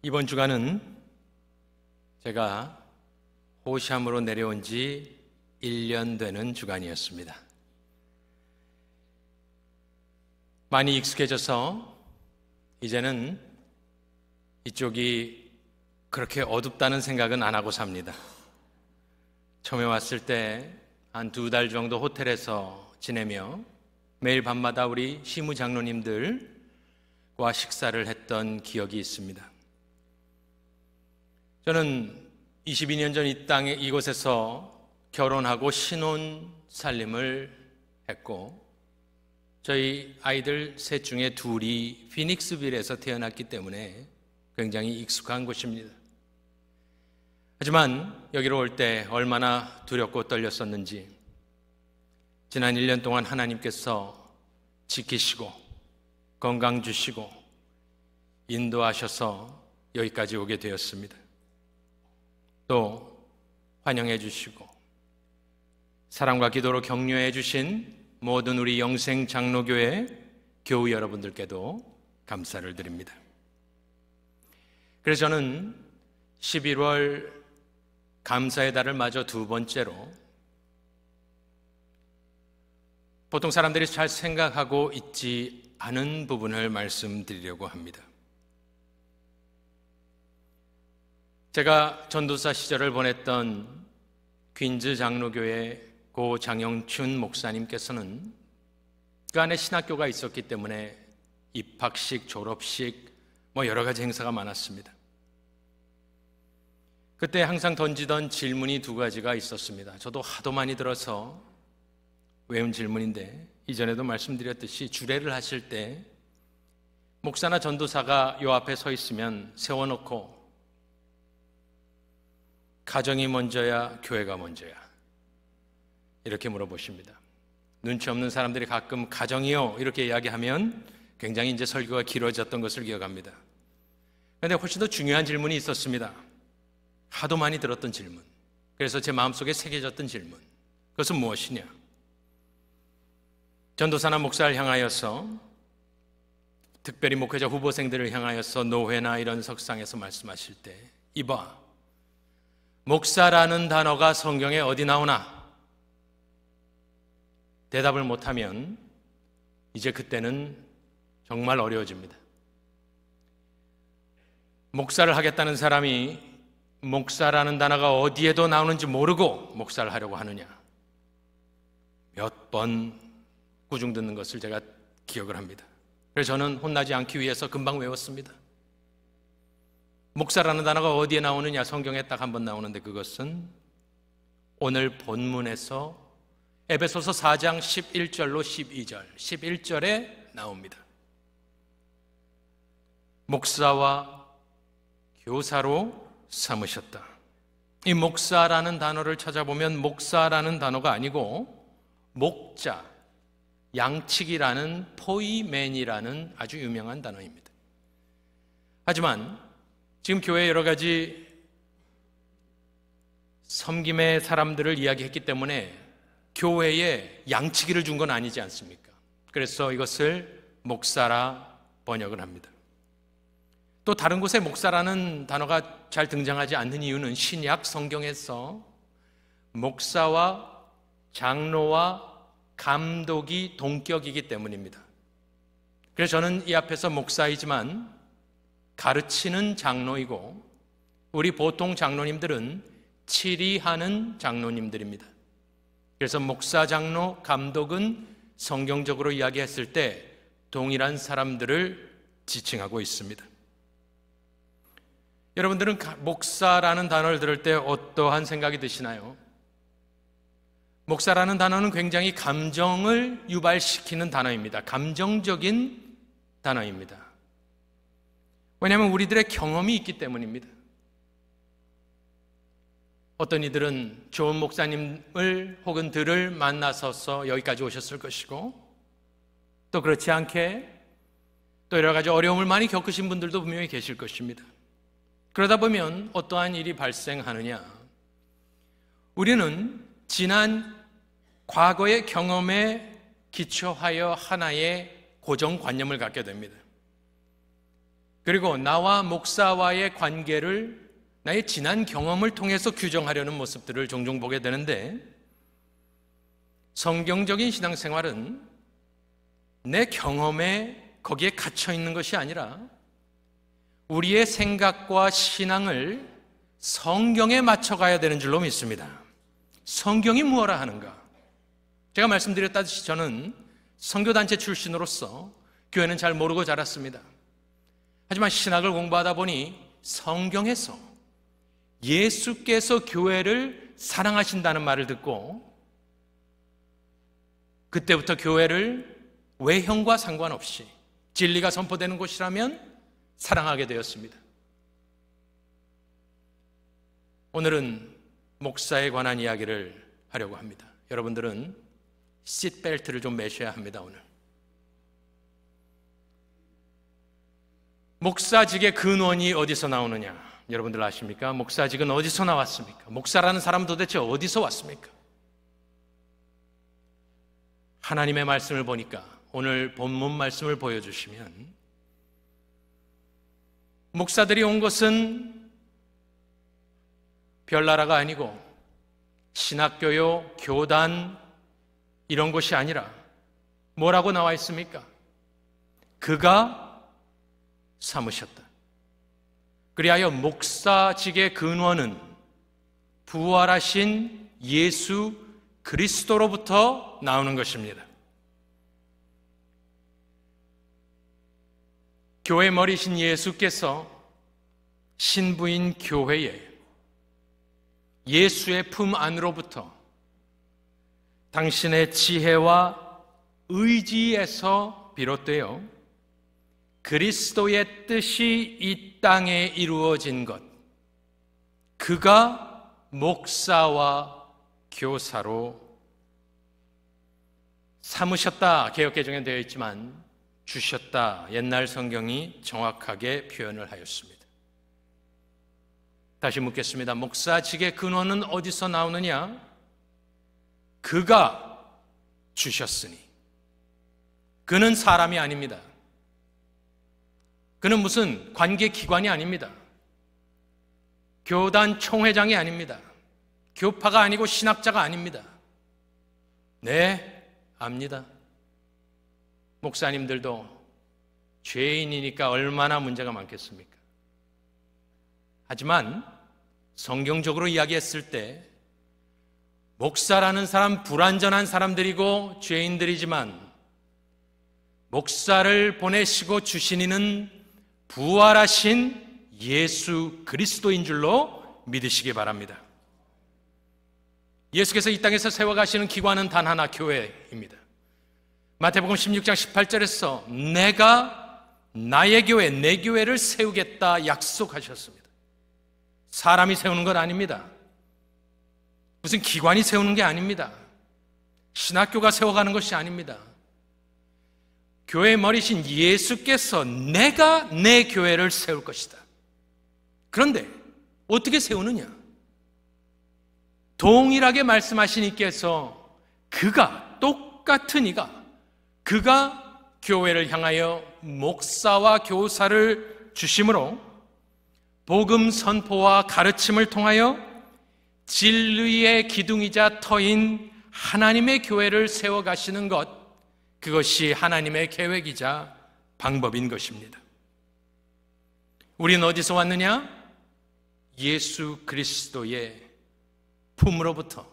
이번 주간은 제가 호시암으로 내려온 지 1년 되는 주간이었습니다. 많이 익숙해져서 이제는 이쪽이 그렇게 어둡다는 생각은 안 하고 삽니다. 처음에 왔을 때 한 2달 정도 호텔에서 지내며 매일 밤마다 우리 시무 장로님들과 식사를 했던 기억이 있습니다. 저는 22년 전 이 땅에 이곳에서 결혼하고 신혼 살림을 했고 저희 아이들 셋 중에 둘이 피닉스빌에서 태어났기 때문에 굉장히 익숙한 곳입니다. 하지만 여기로 올 때 얼마나 두렵고 떨렸었는지 지난 1년 동안 하나님께서 지키시고 건강 주시고 인도하셔서 여기까지 오게 되었습니다. 또 환영해 주시고 사랑과 기도로 격려해 주신 모든 우리 영생 장로교회 교우 여러분들께도 감사를 드립니다. 그래서 저는 11월 감사의 달을 맞아 두 번째로 보통 사람들이 잘 생각하고 있지 않은 부분을 말씀드리려고 합니다. 제가 전도사 시절을 보냈던 퀸즈 장로교회 고 장영춘 목사님께서는 그 안에 신학교가 있었기 때문에 입학식, 졸업식 여러 가지 행사가 많았습니다. 그때 항상 던지던 질문이 2가지가 있었습니다. 저도 하도 많이 들어서 외운 질문인데 이전에도 말씀드렸듯이 주례를 하실 때 목사나 전도사가 요 앞에 서 있으면 세워놓고 가정이 먼저야 교회가 먼저야 이렇게 물어보십니다. 눈치 없는 사람들이 가끔 가정이요 이렇게 이야기하면 굉장히 이제 설교가 길어졌던 것을 기억합니다. 그런데 훨씬 더 중요한 질문이 있었습니다. 하도 많이 들었던 질문, 그래서 제 마음속에 새겨졌던 질문, 그것은 무엇이냐? 전도사나 목사를 향하여서, 특별히 목회자 후보생들을 향하여서 노회나 이런 석상에서 말씀하실 때 이봐, 목사라는 단어가 성경에 어디 나오나? 대답을 못하면 이제 그때는 정말 어려워집니다. 목사를 하겠다는 사람이 목사라는 단어가 어디에도 나오는지 모르고 목사를 하려고 하느냐? 몇 번 꾸중 듣는 것을 제가 기억을 합니다. 그래서 저는 혼나지 않기 위해서 금방 외웠습니다. 목사라는 단어가 어디에 나오느냐? 성경에 딱 한 번 나오는데 그것은 오늘 본문에서 에베소서 4장 11절로 12절, 11절에 나옵니다. 목사와 교사로 삼으셨다. 이 목사라는 단어를 찾아보면 목사라는 단어가 아니고 목자, 양치기라는 포이맨이라는 아주 유명한 단어입니다. 하지만 지금 교회에 여러 가지 섬김의 사람들을 이야기했기 때문에 교회에 양치기를 준 건 아니지 않습니까? 그래서 이것을 목사라 번역을 합니다. 또 다른 곳에 목사라는 단어가 잘 등장하지 않는 이유는 신약 성경에서 목사와 장로와 감독이 동격이기 때문입니다. 그래서 저는 이 앞에서 목사이지만 가르치는 장로이고 우리 보통 장로님들은 치리하는 장로님들입니다. 그래서 목사, 장로, 감독은 성경적으로 이야기했을 때 동일한 사람들을 지칭하고 있습니다. 여러분들은 목사라는 단어를 들을 때 어떠한 생각이 드시나요? 목사라는 단어는 굉장히 감정을 유발시키는 단어입니다. 감정적인 단어입니다. 왜냐하면 우리들의 경험이 있기 때문입니다. 어떤 이들은 좋은 목사님을 혹은 들을 만나서 여기까지 오셨을 것이고 또 그렇지 않게 또 여러 가지 어려움을 많이 겪으신 분들도 분명히 계실 것입니다. 그러다 보면 어떠한 일이 발생하느냐? 우리는 지난 과거의 경험에 기초하여 하나의 고정관념을 갖게 됩니다. 그리고 나와 목사와의 관계를 나의 지난 경험을 통해서 규정하려는 모습들을 종종 보게 되는데, 성경적인 신앙생활은 내 경험에 거기에 갇혀 있는 것이 아니라 우리의 생각과 신앙을 성경에 맞춰가야 되는 줄로 믿습니다. 성경이 무엇라 하는가? 제가 말씀드렸다시피 저는 선교단체 출신으로서 교회는 잘 모르고 자랐습니다. 하지만 신학을 공부하다 보니 성경에서 예수께서 교회를 사랑하신다는 말을 듣고, 그때부터 교회를 외형과 상관없이 진리가 선포되는 곳이라면 사랑하게 되었습니다. 오늘은 목사에 관한 이야기를 하려고 합니다. 여러분들은 시트벨트를 좀 매셔야 합니다. 오늘 목사직의 근원이 어디서 나오느냐? 여러분들 아십니까? 목사직은 어디서 나왔습니까? 목사라는 사람은 도대체 어디서 왔습니까? 하나님의 말씀을 보니까, 오늘 본문 말씀을 보여주시면, 목사들이 온 것은 별나라가 아니고 신학교요, 교단 이런 곳이 아니라 뭐라고 나와 있습니까? 그가 삼으셨다. 그리하여 목사직의 근원은 부활하신 예수 그리스도로부터 나오는 것입니다. 교회 머리신 예수께서 신부인 교회에 예수의 품 안으로부터 당신의 지혜와 의지에서 비롯되어 그리스도의 뜻이 이 땅에 이루어진 것, 그가 목사와 교사로 삼으셨다, 개역개정에 되어 있지만 주셨다, 옛날 성경이 정확하게 표현을 하였습니다. 다시 묻겠습니다. 목사직의 근원은 어디서 나오느냐? 그가 주셨으니. 그는 사람이 아닙니다. 그는 무슨 관계기관이 아닙니다. 교단 총회장이 아닙니다. 교파가 아니고 신학자가 아닙니다. 네, 압니다. 목사님들도 죄인이니까 얼마나 문제가 많겠습니까? 하지만 성경적으로 이야기했을 때 목사라는 사람 불완전한 사람들이고 죄인들이지만, 목사를 보내시고 주신 이는 부활하신 예수 그리스도인 줄로 믿으시기 바랍니다. 예수께서 이 땅에서 세워가시는 기관은 단 하나, 교회입니다. 마태복음 16장 18절에서 내가 나의 교회, 내 교회를 세우겠다 약속하셨습니다. 사람이 세우는 것 아닙니다. 무슨 기관이 세우는 게 아닙니다. 신학교가 세워가는 것이 아닙니다. 교회의 머리신 예수께서 내가 내 교회를 세울 것이다. 그런데 어떻게 세우느냐? 동일하게 말씀하신 이께서 그가, 똑같은 이가, 그가 교회를 향하여 목사와 교사를 주심으로 복음 선포와 가르침을 통하여 진리의 기둥이자 터인 하나님의 교회를 세워가시는 것, 그것이 하나님의 계획이자 방법인 것입니다. 우리는 어디서 왔느냐? 예수 그리스도의 품으로부터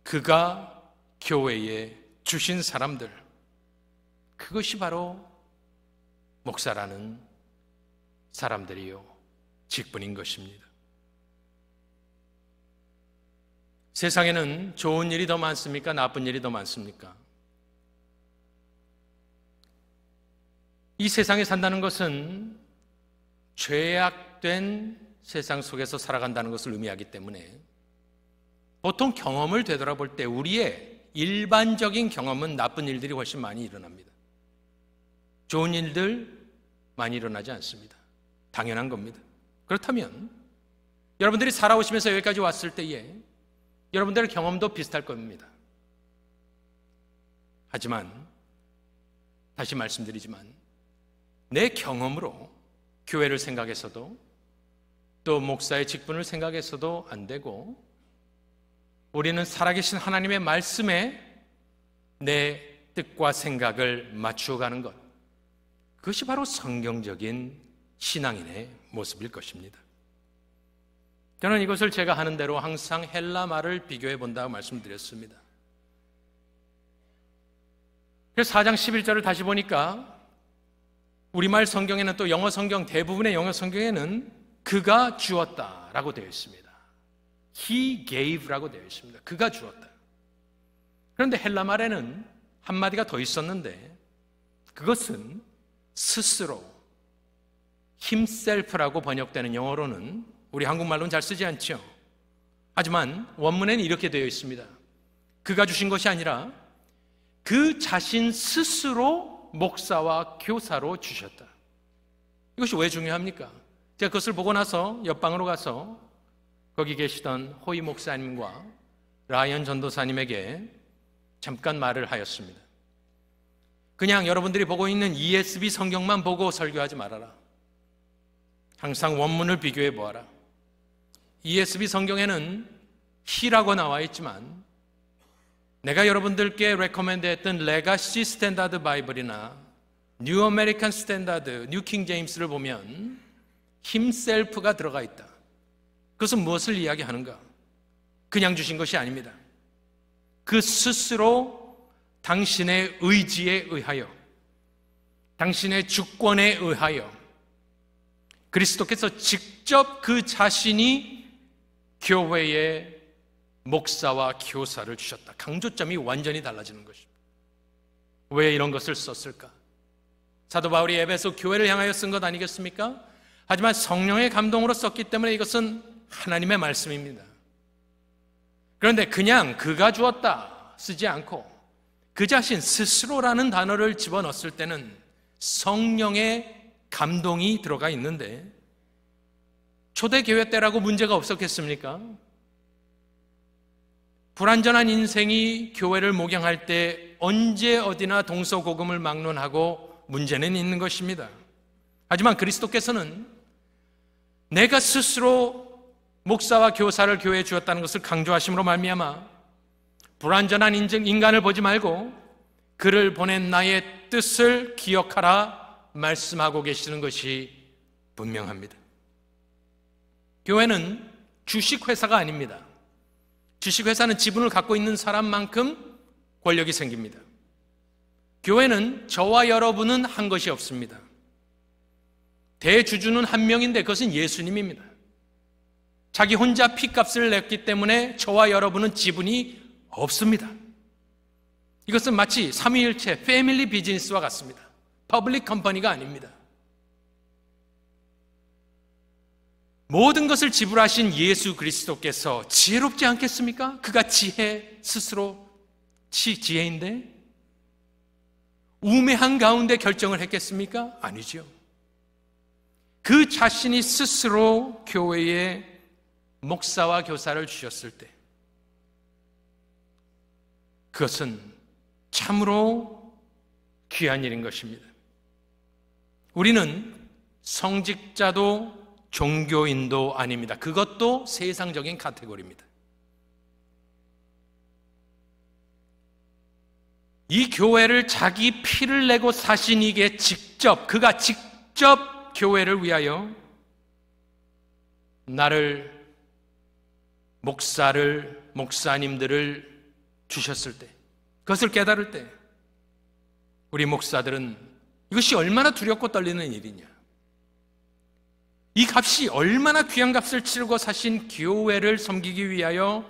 그가 교회에 주신 사람들, 그것이 바로 목사라는 사람들이요, 직분인 것입니다. 세상에는 좋은 일이 더 많습니까? 나쁜 일이 더 많습니까? 이 세상에 산다는 것은 죄악된 세상 속에서 살아간다는 것을 의미하기 때문에 보통 경험을 되돌아볼 때 우리의 일반적인 경험은 나쁜 일들이 훨씬 많이 일어납니다. 좋은 일들 많이 일어나지 않습니다. 당연한 겁니다. 그렇다면 여러분들이 살아오시면서 여기까지 왔을 때에 여러분들의 경험도 비슷할 겁니다. 하지만 다시 말씀드리지만 내 경험으로 교회를 생각해서도 또 목사의 직분을 생각해서도 안 되고, 우리는 살아계신 하나님의 말씀에 내 뜻과 생각을 맞추어가는 것, 그것이 바로 성경적인 신앙인의 모습일 것입니다. 저는 이것을 제가 하는 대로 항상 헬라 말을 비교해 본다고 말씀드렸습니다. 그래서 4장 11절을 다시 보니까 우리말 성경에는, 또 영어 성경, 대부분의 영어 성경에는 그가 주었다라고 되어 있습니다. He gave라고 되어 있습니다. 그가 주었다. 그런데 헬라 말에는 한마디가 더 있었는데, 그것은 스스로, himself라고 번역되는 영어로는 우리 한국말로는 잘 쓰지 않죠. 하지만 원문에는 이렇게 되어 있습니다. 그가 주신 것이 아니라 그 자신 스스로 목사와 교사로 주셨다. 이것이 왜 중요합니까? 제가 그것을 보고 나서 옆방으로 가서 거기 계시던 호이 목사님과 라이언 전도사님에게 잠깐 말을 하였습니다. 그냥 여러분들이 보고 있는 ESV 성경만 보고 설교하지 말아라. 항상 원문을 비교해 보아라. ESV 성경에는 He라고 나와 있지만, 내가 여러분들께 레코멘드 했던 레가시 스탠다드 바이블이나 뉴 아메리칸 스탠다드, 뉴 킹 제임스를 보면 himself가 들어가 있다. 그것은 무엇을 이야기하는가? 그냥 주신 것이 아닙니다. 그 스스로 당신의 의지에 의하여, 당신의 주권에 의하여 그리스도께서 직접 그 자신이 교회의 목사와 교사를 주셨다. 강조점이 완전히 달라지는 것입니다. 왜 이런 것을 썼을까? 사도 바울이 에베소 교회를 향하여 쓴 것 아니겠습니까? 하지만 성령의 감동으로 썼기 때문에 이것은 하나님의 말씀입니다. 그런데 그냥 그가 주었다 쓰지 않고 그 자신 스스로라는 단어를 집어넣었을 때는 성령의 감동이 들어가 있는데, 초대교회 때라고 문제가 없었겠습니까? 불완전한 인생이 교회를 목양할 때 언제 어디나 동서고금을 막론하고 문제는 있는 것입니다. 하지만 그리스도께서는 내가 스스로 목사와 교사를 교회에 주었다는 것을 강조하심으로 말미암아 불완전한 인간을 보지 말고 그를 보낸 나의 뜻을 기억하라 말씀하고 계시는 것이 분명합니다. 교회는 주식회사가 아닙니다. 주식회사는 지분을 갖고 있는 사람만큼 권력이 생깁니다. 교회는 저와 여러분은 한 것이 없습니다. 대주주는 한 명인데 그것은 예수님입니다. 자기 혼자 피값을 냈기 때문에 저와 여러분은 지분이 없습니다. 이것은 마치 삼위일체 패밀리 비즈니스와 같습니다. 퍼블릭 컴퍼니가 아닙니다. 모든 것을 지불하신 예수 그리스도께서 지혜롭지 않겠습니까? 그가 스스로 지혜인데 우매한 가운데 결정을 했겠습니까? 아니죠. 그 자신이 스스로 교회에 목사와 교사를 주셨을 때 그것은 참으로 귀한 일인 것입니다. 우리는 성직자도 종교인도 아닙니다. 그것도 세상적인 카테고리입니다. 이 교회를 자기 피를 내고 사신 이게 그가 직접 교회를 위하여 나를, 목사님들을 주셨을 때, 그것을 깨달을 때 우리 목사들은 이것이 얼마나 두렵고 떨리는 일이냐, 이 값이 얼마나 귀한 값을 치르고 사신 교회를 섬기기 위하여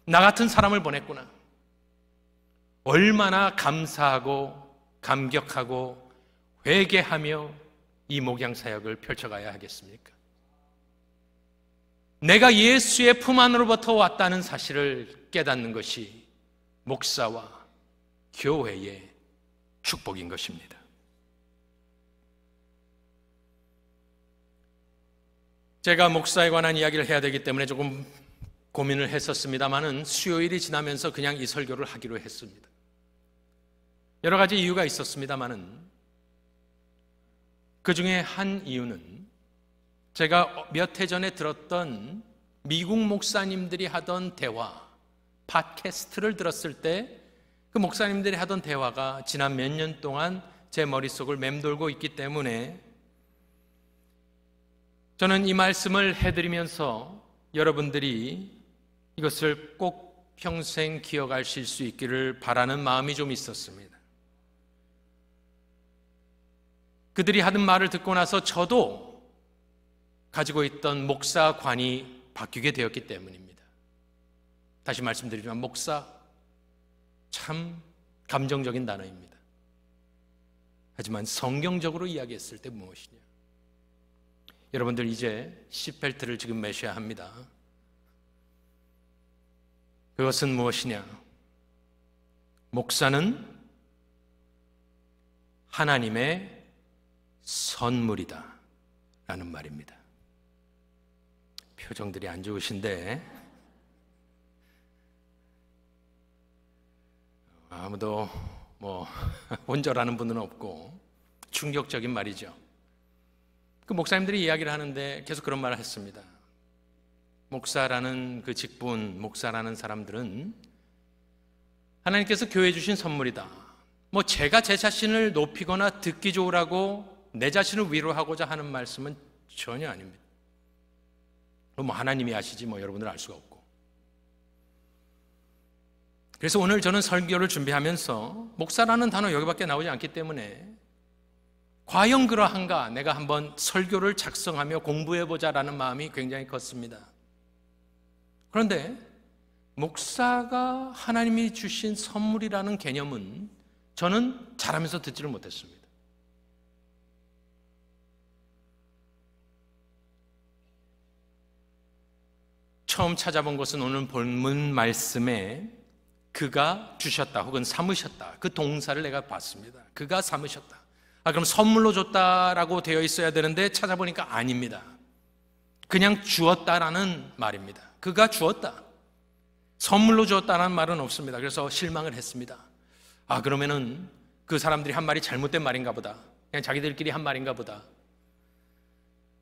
나 같은 사람을 보냈구나, 얼마나 감사하고 감격하고 회개하며 이 목양 사역을 펼쳐가야 하겠습니까? 내가 예수의 품 안으로부터 왔다는 사실을 깨닫는 것이 목사와 교회의 축복인 것입니다. 제가 목사에 관한 이야기를 해야 되기 때문에 조금 고민을 했었습니다마는 수요일이 지나면서 그냥 이 설교를 하기로 했습니다. 여러 가지 이유가 있었습니다마는 그 중에 한 이유는 제가 몇 해 전에 들었던 미국 목사님들이 하던 대화, 팟캐스트를 들었을 때 그 목사님들이 하던 대화가 지난 몇 년 동안 제 머릿속을 맴돌고 있기 때문에 저는 이 말씀을 해드리면서 여러분들이 이것을 꼭 평생 기억하실 수 있기를 바라는 마음이 좀 있었습니다. 그들이 하는 말을 듣고 나서 저도 가지고 있던 목사관이 바뀌게 되었기 때문입니다. 다시 말씀드리지만 목사, 참 감정적인 단어입니다. 하지만 성경적으로 이야기했을 때 무엇이냐? 여러분들 이제 시트벨트를 지금 매셔야 합니다. 그것은 무엇이냐? 목사는 하나님의 선물이다 라는 말입니다. 표정들이 안 좋으신데 아무도 온절하는 분은 없고 충격적인 말이죠. 그 목사님들이 이야기를 하는데 계속 그런 말을 했습니다. 목사라는 그 직분, 목사라는 사람들은 하나님께서 교회에 주신 선물이다. 제가 제 자신을 높이거나 듣기 좋으라고 내 자신을 위로하고자 하는 말씀은 전혀 아닙니다. 하나님이 아시지 여러분들 알 수가 없고. 그래서 오늘 저는 설교를 준비하면서 목사라는 단어 여기밖에 나오지 않기 때문에 과연 그러한가, 내가 한번 설교를 작성하며 공부해보자라는 마음이 굉장히 컸습니다. 그런데 목사가 하나님이 주신 선물이라는 개념은 저는 잘하면서 듣지를 못했습니다. 처음 찾아본 것은 오늘 본문 말씀에 그가 주셨다 혹은 삼으셨다, 그 동사를 내가 봤습니다. 그가 삼으셨다. 그럼 선물로 줬다라고 되어 있어야 되는데 찾아보니까 아닙니다. 그냥 주었다라는 말입니다. 그가 주었다. 선물로 주었다는 말은 없습니다. 그래서 실망을 했습니다. 그러면은 그 사람들이 한 말이 잘못된 말인가 보다. 그냥 자기들끼리 한 말인가 보다.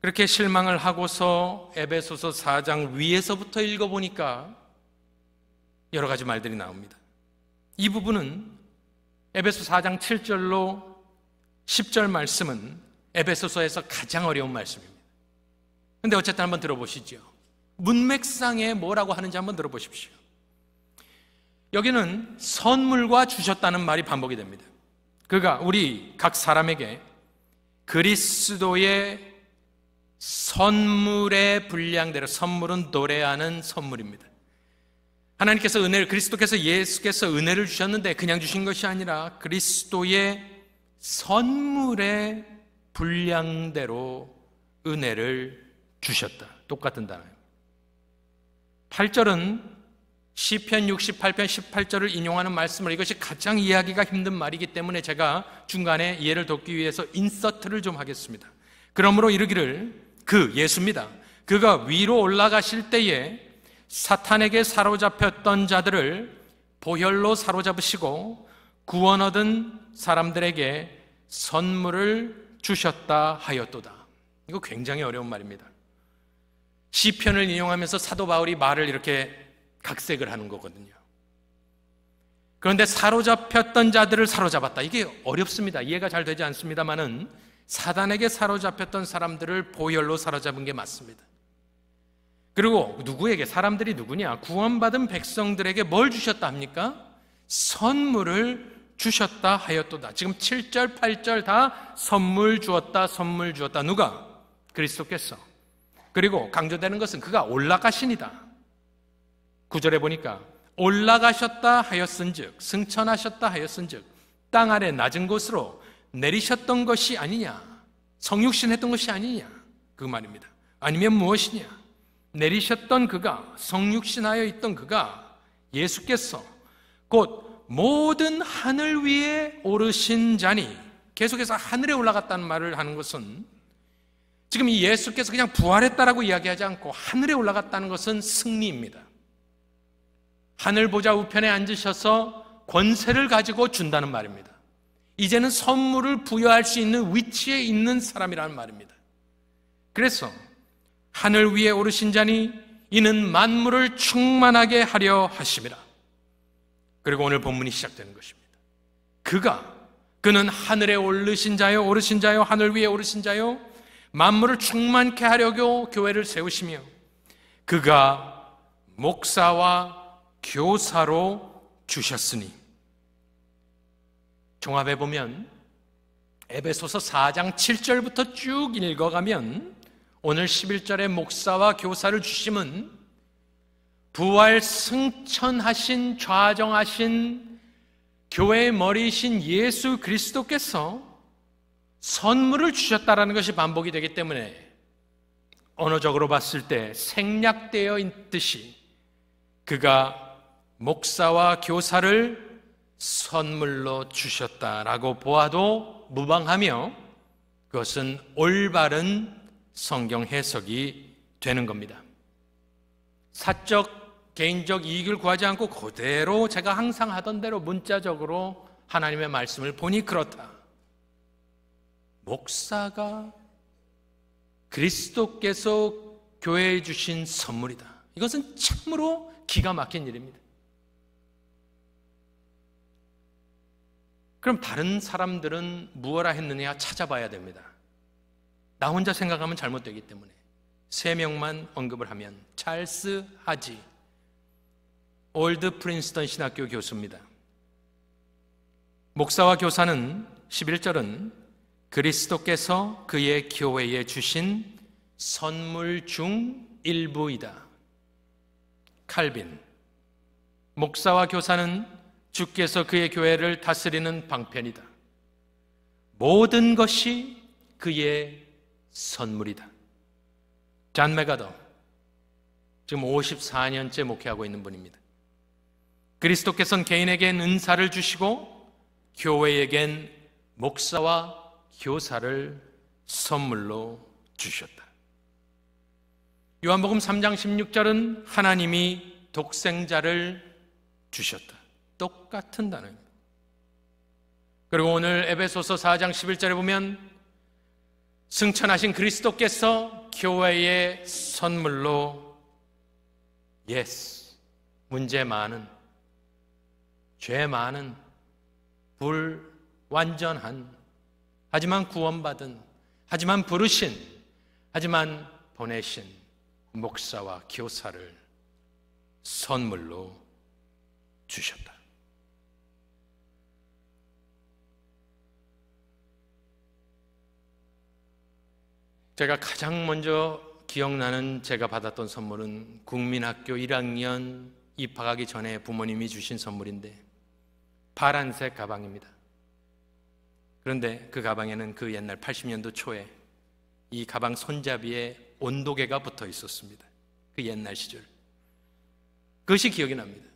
그렇게 실망을 하고서 에베소서 4장 위에서부터 읽어보니까 여러 가지 말들이 나옵니다. 이 부분은 에베소 4장 7절로 10절 말씀은 에베소서에서 가장 어려운 말씀입니다. 그런데 어쨌든 한번 들어보시죠. 문맥상에 뭐라고 하는지 한번 들어보십시오. 여기는 선물과 주셨다는 말이 반복이 됩니다. 그가 우리 각 사람에게 그리스도의 선물의 분량대로, 선물은 노래하는 선물입니다. 하나님께서 그리스도께서 예수께서 은혜를 주셨는데 그냥 주신 것이 아니라 그리스도의 선물의 분량대로 은혜를 주셨다. 똑같은 단어예요. 8절은 시편 68편 18절을 인용하는 말씀을, 이것이 가장 이해하기가 힘든 말이기 때문에 제가 중간에 이해를 돕기 위해서 인서트를 좀 하겠습니다. 그러므로 이르기를, 그 예수입니다. 그가 위로 올라가실 때에 사탄에게 사로잡혔던 자들을 보혈로 사로잡으시고 구원 얻은 사람들에게 선물을 주셨다 하였도다. 이거 굉장히 어려운 말입니다. 시편을 인용하면서 사도 바울이 말을 이렇게 각색을 하는 거거든요. 그런데 사로잡혔던 자들을 사로잡았다. 이게 어렵습니다. 이해가 잘 되지 않습니다만은 사단에게 사로잡혔던 사람들을 보혈로 사로잡은 게 맞습니다. 그리고 누구에게? 사람들이 누구냐? 구원받은 백성들에게 뭘 주셨다 합니까? 선물을 주셨다 하였도다. 지금 7절, 8절 다 선물 주었다, 선물 주었다. 누가? 그리스도께서. 그리고 강조되는 것은 그가 올라가시니다. 9절에 보니까 올라가셨다 하였은즉, 승천하셨다 하였은즉 땅 아래 낮은 곳으로 내리셨던 것이 아니냐, 성육신 했던 것이 아니냐, 그 말입니다. 아니면 무엇이냐? 내리셨던 그가, 성육신하여 있던 그가, 예수께서 곧 모든 하늘 위에 오르신 자니, 계속해서 하늘에 올라갔다는 말을 하는 것은 지금 이 예수께서 그냥 부활했다라고 이야기하지 않고 하늘에 올라갔다는 것은 승리입니다. 하늘 보좌 우편에 앉으셔서 권세를 가지고 준다는 말입니다. 이제는 선물을 부여할 수 있는 위치에 있는 사람이라는 말입니다. 그래서 하늘 위에 오르신 자니 이는 만물을 충만하게 하려 하심이라. 그리고 오늘 본문이 시작되는 것입니다. 그는 하늘에 오르신 자요 하늘 위에 오르신 자요 만물을 충만케 하려고 교회를 세우시며 그가 목사와 교사로 주셨으니. 종합해 보면 에베소서 4장 7절부터 쭉 읽어가면 오늘 11절에 목사와 교사를 주심은 부활 승천하신 좌정하신 교회의 머리이신 예수 그리스도께서 선물을 주셨다라는 것이 반복이 되기 때문에 언어적으로 봤을 때 생략되어 있듯이 그가 목사와 교사를 선물로 주셨다라고 보아도 무방하며 그것은 올바른 성경 해석이 되는 겁니다. 사적, 개인적 이익을 구하지 않고 그대로 제가 항상 하던 대로 문자적으로 하나님의 말씀을 보니 그렇다. 목사가 그리스도께서 교회에 주신 선물이다. 이것은 참으로 기가 막힌 일입니다. 그럼 다른 사람들은 무엇라 했느냐 찾아봐야 됩니다. 나 혼자 생각하면 잘못되기 때문에 3명만 언급을 하면 찰스 하지, 올드 프린스턴 신학교 교수입니다. 목사와 교사는 11절은 그리스도께서 그의 교회에 주신 선물 중 일부이다. 칼빈, 목사와 교사는 주께서 그의 교회를 다스리는 방편이다. 모든 것이 그의 선물이다. 잔 메가더, 지금 54년째 목회하고 있는 분입니다. 그리스도께서는 개인에겐 은사를 주시고 교회에겐 목사와 교사를 선물로 주셨다. 요한복음 3장 16절은 하나님이 독생자를 주셨다. 똑같은 단어입니다. 그리고 오늘 에베소서 4장 11절에 보면 승천하신 그리스도께서 교회의 선물로 문제 많은, 죄 많은, 불완전한, 하지만 구원받은, 하지만 부르신, 하지만 보내신 목사와 교사를 선물로 주셨다. 제가 가장 먼저 기억나는 제가 받았던 선물은 국민학교 1학년 입학하기 전에 부모님이 주신 선물인데 파란색 가방입니다. 그런데 그 가방에는 그 옛날 80년도 초에 이 가방 손잡이에 온도계가 붙어 있었습니다. 그 옛날 시절. 그것이 기억이 납니다.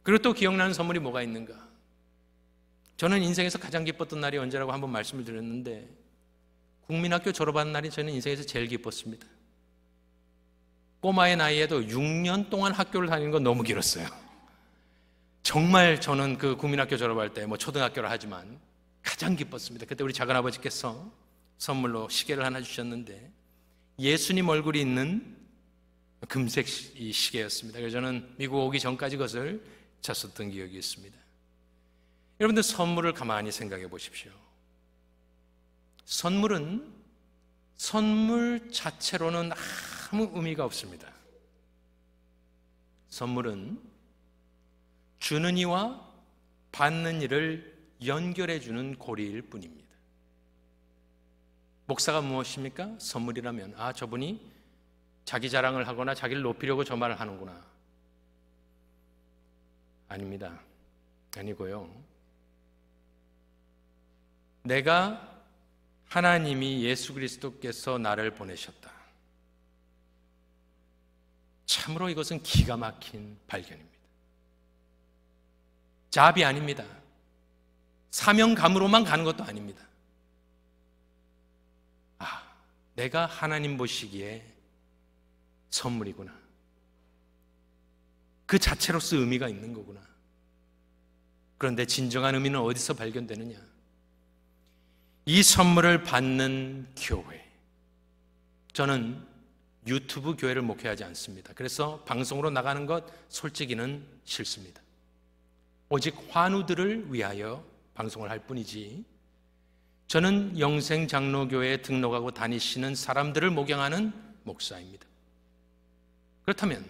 그리고 또 기억나는 선물이 뭐가 있는가? 저는 인생에서 가장 기뻤던 날이 언제라고 한번 말씀을 드렸는데 국민학교 졸업하는 날이 저는 인생에서 제일 기뻤습니다. 꼬마의 나이에도 6년 동안 학교를 다니는 건 너무 길었어요. 정말 저는 그 국민학교 졸업할 때 초등학교를 하지만 가장 기뻤습니다. 그때 우리 작은아버지께서 선물로 시계를 하나 주셨는데 예수님 얼굴이 있는 금색 시계였습니다. 그래서 저는 미국 오기 전까지 그것을 쳤었던 기억이 있습니다. 여러분들 선물을 가만히 생각해 보십시오. 선물은 선물 자체로는 아무 의미가 없습니다. 선물은 주는 이와 받는 이를 연결해 주는 고리일 뿐입니다. 목사가 무엇입니까? 선물이라면 저분이 자기 자랑을 하거나 자기를 높이려고 저 말을 하는구나. 아닙니다. 아니고요. 내가 하나님이 예수 그리스도께서 나를 보내셨다. 참으로 이것은 기가 막힌 발견입니다. 잡이 아닙니다. 사명감으로만 가는 것도 아닙니다. 내가 하나님 보시기에 선물이구나. 그 자체로서 의미가 있는 거구나. 그런데 진정한 의미는 어디서 발견되느냐? 이 선물을 받는 교회. 저는 유튜브 교회를 목회하지 않습니다. 그래서 방송으로 나가는 것 솔직히는 싫습니다. 오직 환우들을 위하여 방송을 할 뿐이지, 저는 영생장로교회에 등록하고 다니시는 사람들을 목양하는 목사입니다. 그렇다면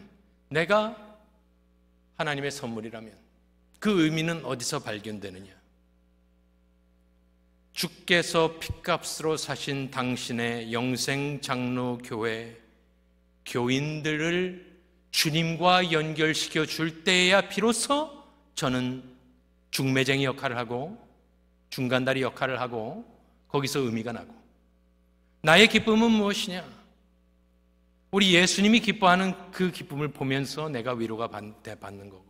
내가 하나님의 선물이라면 그 의미는 어디서 발견되느냐? 주께서 핏값으로 사신 당신의 영생장로교회 교인들을 주님과 연결시켜 줄 때에야 비로소 저는 중매쟁이 역할을 하고 중간다리 역할을 하고 거기서 의미가 나고, 나의 기쁨은 무엇이냐? 우리 예수님이 기뻐하는 그 기쁨을 보면서 내가 위로가 받는 거고,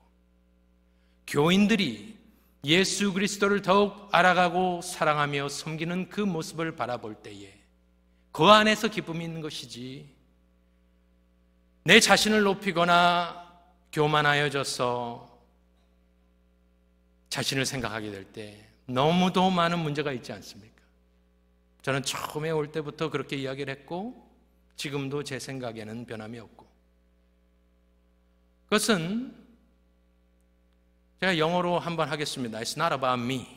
교인들이 예수 그리스도를 더욱 알아가고 사랑하며 섬기는 그 모습을 바라볼 때에 그 안에서 기쁨이 있는 것이지, 내 자신을 높이거나 교만하여져서 자신을 생각하게 될 때 너무도 많은 문제가 있지 않습니까? 저는 처음에 올 때부터 그렇게 이야기를 했고 지금도 제 생각에는 변함이 없고, 그것은 제가 영어로 한번 하겠습니다. It's not about me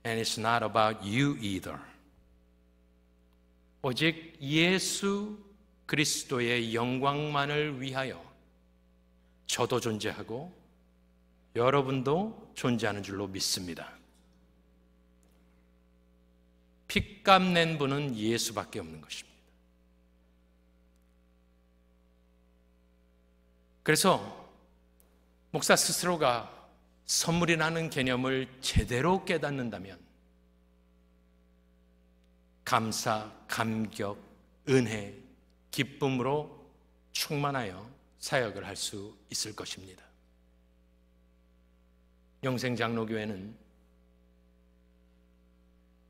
and it's not about you either. 오직 예수 그리스도의 영광만을 위하여 저도 존재하고 여러분도 존재하는 줄로 믿습니다. 핏값 낸 분은 예수밖에 없는 것입니다. 그래서 목사 스스로가 선물이라는 개념을 제대로 깨닫는다면 감사, 감격, 은혜, 기쁨으로 충만하여 사역을 할 수 있을 것입니다. 영생장로교회는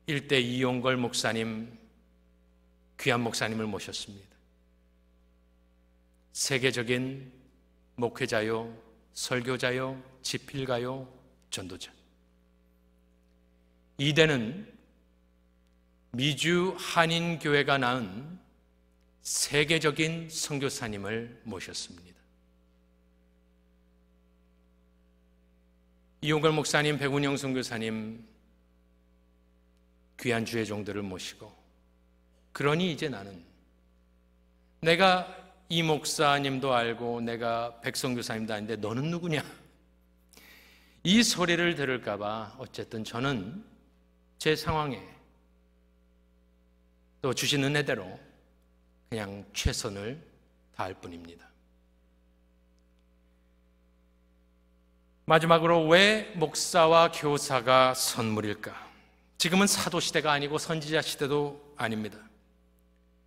일대 이용걸 목사님, 귀한 목사님을 모셨습니다. 세계적인 목회자요, 설교자요, 지필가요, 전도자. 이대는 미주 한인교회가 낳은 세계적인 선교사님을 모셨습니다. 이용걸 목사님, 백운영 선교사님, 귀한 주의 종들을 모시고, 그러니 이제 나는 내가 이 목사님도 알고 내가 백선교사님도 아닌데 너는 누구냐? 이 소리를 들을까 봐 어쨌든 저는 제 상황에 또 주신 은혜대로 그냥 최선을 다할 뿐입니다. 마지막으로 왜 목사와 교사가 선물일까? 지금은 사도시대가 아니고 선지자 시대도 아닙니다.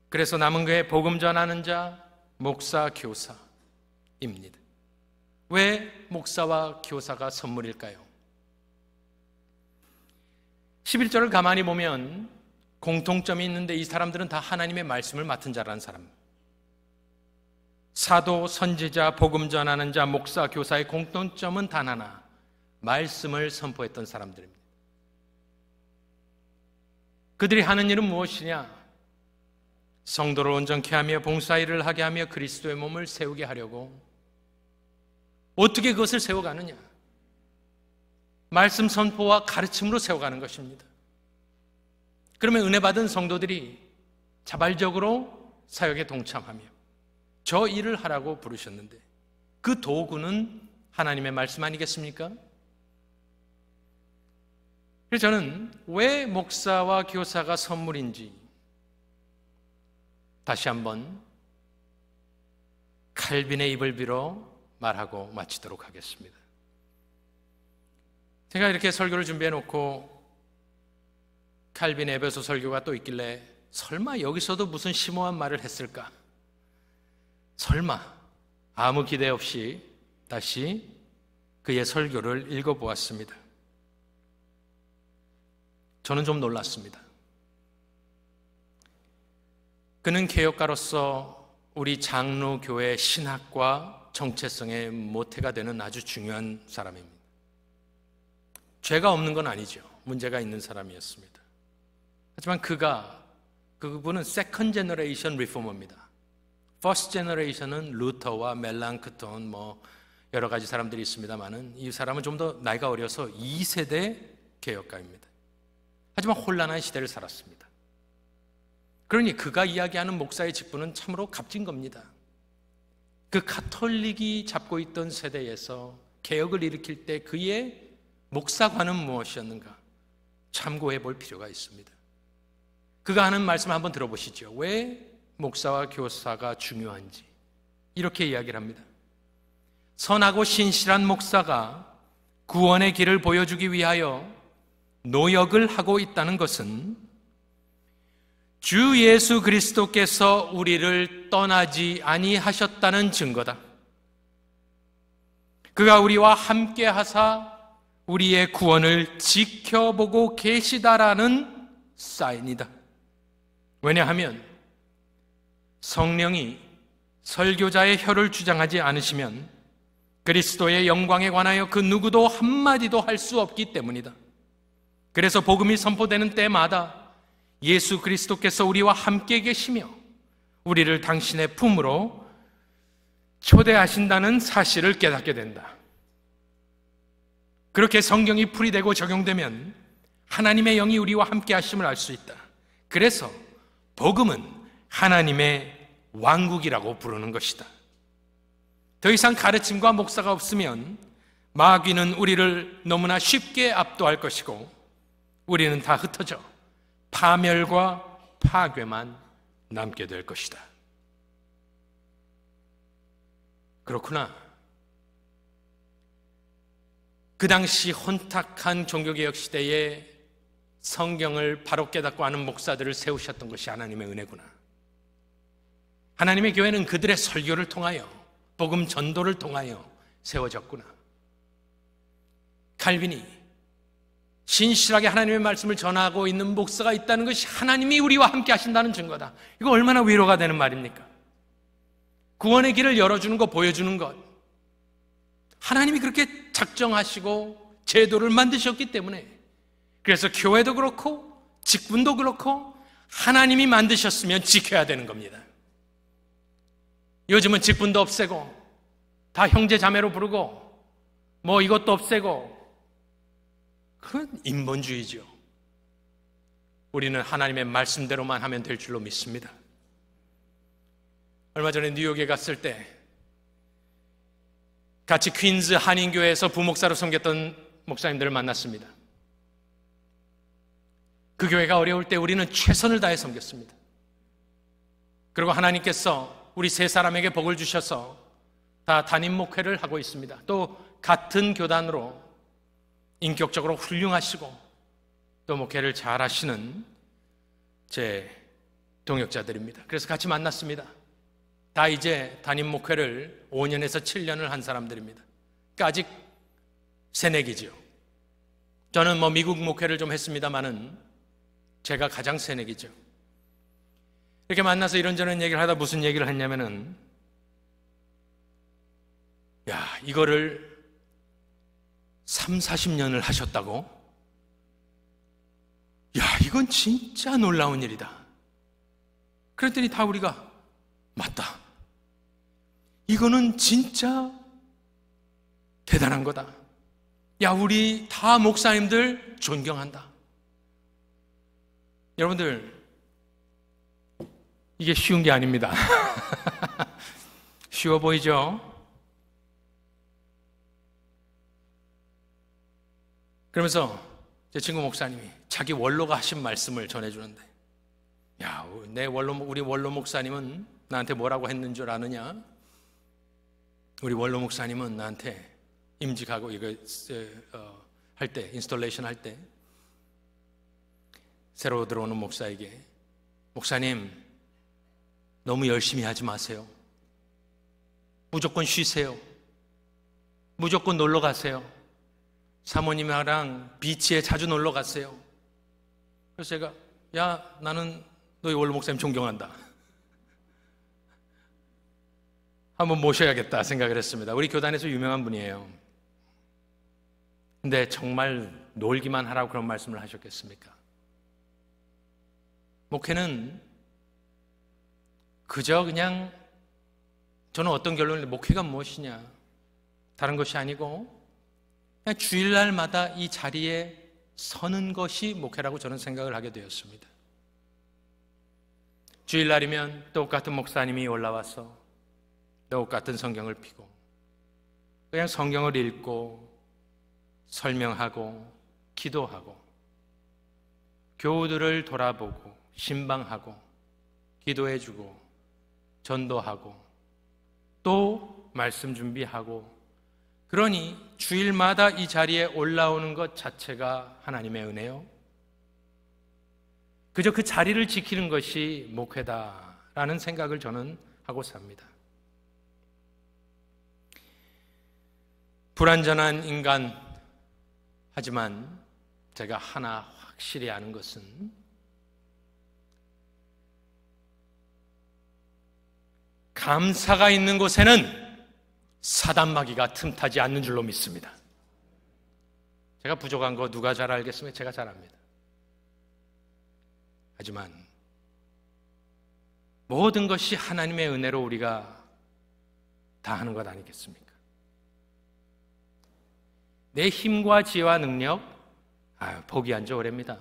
그래서 남은 교회 복음 전하는 자, 목사, 교사입니다. 왜 목사와 교사가 선물일까요? 11절을 가만히 보면 공통점이 있는데 이 사람들은 다 하나님의 말씀을 맡은 자라는 사람. 사도, 선지자, 복음 전하는 자, 목사, 교사의 공통점은 단 하나, 말씀을 선포했던 사람들입니다. 그들이 하는 일은 무엇이냐? 성도를 온전케 하며 봉사일을 하게 하며 그리스도의 몸을 세우게 하려고. 어떻게 그것을 세워가느냐? 말씀 선포와 가르침으로 세워가는 것입니다. 그러면 은혜 받은 성도들이 자발적으로 사역에 동참하며 저 일을 하라고 부르셨는데 그 도구는 하나님의 말씀 아니겠습니까? 그래서 저는 왜 목사와 교사가 선물인지 다시 한번 칼빈의 입을 빌어 말하고 마치도록 하겠습니다. 제가 이렇게 설교를 준비해 놓고 칼빈의 에베소 설교가 또 있길래 설마 여기서도 무슨 심오한 말을 했을까? 설마, 아무 기대 없이 다시 그의 설교를 읽어보았습니다. 저는 좀 놀랐습니다. 그는 개혁가로서 우리 장로교회 신학과 정체성의 모태가 되는 아주 중요한 사람입니다. 죄가 없는 건 아니죠. 문제가 있는 사람이었습니다. 하지만 그가 그분은 세컨 제너레이션 리포머입니다. 퍼스트 제너레이션은 루터와 멜랑크톤 뭐 여러 가지 사람들이 있습니다만은 이 사람은 좀 더 나이가 어려서 2세대 개혁가입니다. 하지만 혼란한 시대를 살았습니다. 그러니 그가 이야기하는 목사의 직분은 참으로 값진 겁니다. 그 가톨릭이 잡고 있던 세대에서 개혁을 일으킬 때 그의 목사관은 무엇이었는가 참고해 볼 필요가 있습니다. 그가 하는 말씀 한번 들어보시죠. 왜 목사와 교사가 중요한지 이렇게 이야기를 합니다. 선하고 신실한 목사가 구원의 길을 보여주기 위하여 노역을 하고 있다는 것은 주 예수 그리스도께서 우리를 떠나지 아니하셨다는 증거다. 그가 우리와 함께 하사 우리의 구원을 지켜보고 계시다라는 사인이다. 왜냐하면 성령이 설교자의 혀를 주장하지 않으시면 그리스도의 영광에 관하여 그 누구도 한마디도 할 수 없기 때문이다. 그래서 복음이 선포되는 때마다 예수 그리스도께서 우리와 함께 계시며 우리를 당신의 품으로 초대하신다는 사실을 깨닫게 된다. 그렇게 성경이 풀이되고 적용되면 하나님의 영이 우리와 함께 하심을 알 수 있다. 그래서 복음은 하나님의 왕국이라고 부르는 것이다. 더 이상 가르침과 목사가 없으면 마귀는 우리를 너무나 쉽게 압도할 것이고 우리는 다 흩어져 파멸과 파괴만 남게 될 것이다. 그렇구나. 그 당시 혼탁한 종교개혁 시대에 성경을 바로 깨닫고 아는 목사들을 세우셨던 것이 하나님의 은혜구나. 하나님의 교회는 그들의 설교를 통하여 복음 전도를 통하여 세워졌구나. 칼빈이 신실하게 하나님의 말씀을 전하고 있는 목사가 있다는 것이 하나님이 우리와 함께 하신다는 증거다. 이거 얼마나 위로가 되는 말입니까? 구원의 길을 열어주는 것, 보여주는 것, 하나님이 그렇게 작정하시고 제도를 만드셨기 때문에, 그래서 교회도 그렇고 직분도 그렇고 하나님이 만드셨으면 지켜야 되는 겁니다. 요즘은 직분도 없애고 다 형제 자매로 부르고 뭐 이것도 없애고, 그건 인본주의죠. 우리는 하나님의 말씀대로만 하면 될 줄로 믿습니다. 얼마 전에 뉴욕에 갔을 때 같이 퀸즈 한인교회에서 부목사로 섬겼던 목사님들을 만났습니다. 그 교회가 어려울 때 우리는 최선을 다해 섬겼습니다. 그리고 하나님께서 우리 세 사람에게 복을 주셔서 다 담임 목회를 하고 있습니다. 또 같은 교단으로 인격적으로 훌륭하시고 또 목회를 잘 하시는 제 동역자들입니다. 그래서 같이 만났습니다. 다 이제 담임 목회를 5년에서 7년을 한 사람들입니다. 그러니까 아직 새내기죠. 저는 뭐 미국 목회를 좀 했습니다마는 제가 가장 새내기죠. 이렇게 만나서 이런저런 얘기를 하다 무슨 얘기를 했냐면은, 야, 이거를 30-40년을 하셨다고? 야, 이건 진짜 놀라운 일이다. 그랬더니 다 우리가 맞다. 이거는 진짜 대단한 거다. 야, 우리 다 목사님들 존경한다. 여러분들, 이게 쉬운 게 아닙니다. 쉬워 보이죠? 그러면서 제 친구 목사님이 자기 원로가 하신 말씀을 전해주는데, 야, 우리 원로 목사님은 나한테 뭐라고 했는 줄 아느냐? 우리 원로 목사님은 나한테 임직하고 이거 할 때, 인스톨레이션 할 때 새로 들어오는 목사에게, 목사님 너무 열심히 하지 마세요. 무조건 쉬세요. 무조건 놀러 가세요. 사모님이랑 비치에 자주 놀러 갔어요. 그래서 제가, 야, 나는 너희 원로 목사님 존경한다. 한번 모셔야겠다 생각을 했습니다. 우리 교단에서 유명한 분이에요. 근데 정말 놀기만 하라고 그런 말씀을 하셨겠습니까? 목회는 그저 그냥 저는 어떤 결론을 목회가 무엇이냐, 다른 것이 아니고 그냥 주일날마다 이 자리에 서는 것이 목회라고 저는 생각을 하게 되었습니다. 주일날이면 똑같은 목사님이 올라와서 똑같은 성경을 펴고 그냥 성경을 읽고 설명하고 기도하고 교우들을 돌아보고 신방하고 기도해주고 전도하고 또 말씀 준비하고, 그러니 주일마다 이 자리에 올라오는 것 자체가 하나님의 은혜요, 그저 그 자리를 지키는 것이 목회다라는 생각을 저는 하고 삽니다. 불완전한 인간, 하지만 제가 하나 확실히 아는 것은 감사가 있는 곳에는 사단마귀가 틈타지 않는 줄로 믿습니다. 제가 부족한 거 누가 잘 알겠습니까? 제가 잘 압니다. 하지만 모든 것이 하나님의 은혜로 우리가 다 하는 것 아니겠습니까? 내 힘과 지혜와 능력, 포기한 지 오래입니다.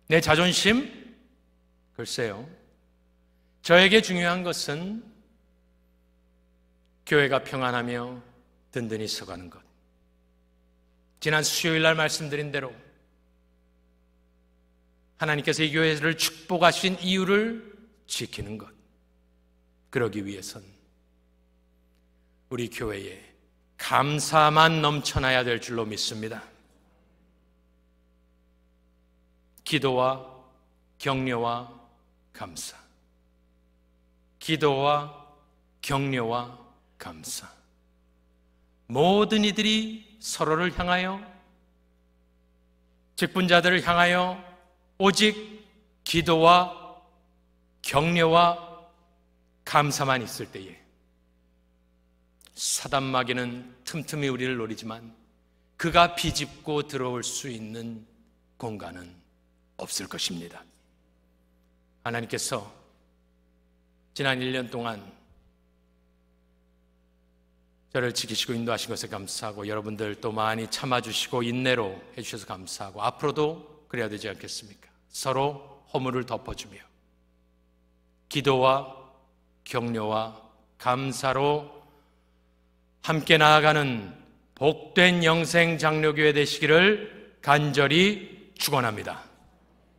내 자존심, 글쎄요. 저에게 중요한 것은 교회가 평안하며 든든히 서가는 것. 지난 수요일 날 말씀드린 대로 하나님께서 이 교회를 축복하신 이유를 지키는 것. 그러기 위해선 우리 교회에 감사만 넘쳐나야 될 줄로 믿습니다. 기도와 격려와 감사. 기도와 격려와 감사. 모든 이들이 서로를 향하여, 직분자들을 향하여 오직 기도와 격려와 감사만 있을 때에 사단마귀는 틈틈이 우리를 노리지만 그가 비집고 들어올 수 있는 공간은 없을 것입니다. 하나님께서 지난 1년 동안 저를 지키시고 인도하신 것에 감사하고, 여러분들 또 많이 참아주시고 인내로 해주셔서 감사하고, 앞으로도 그래야 되지 않겠습니까? 서로 허물을 덮어주며 기도와 격려와 감사로 함께 나아가는 복된 영생 장로교회 되시기를 간절히 축원합니다.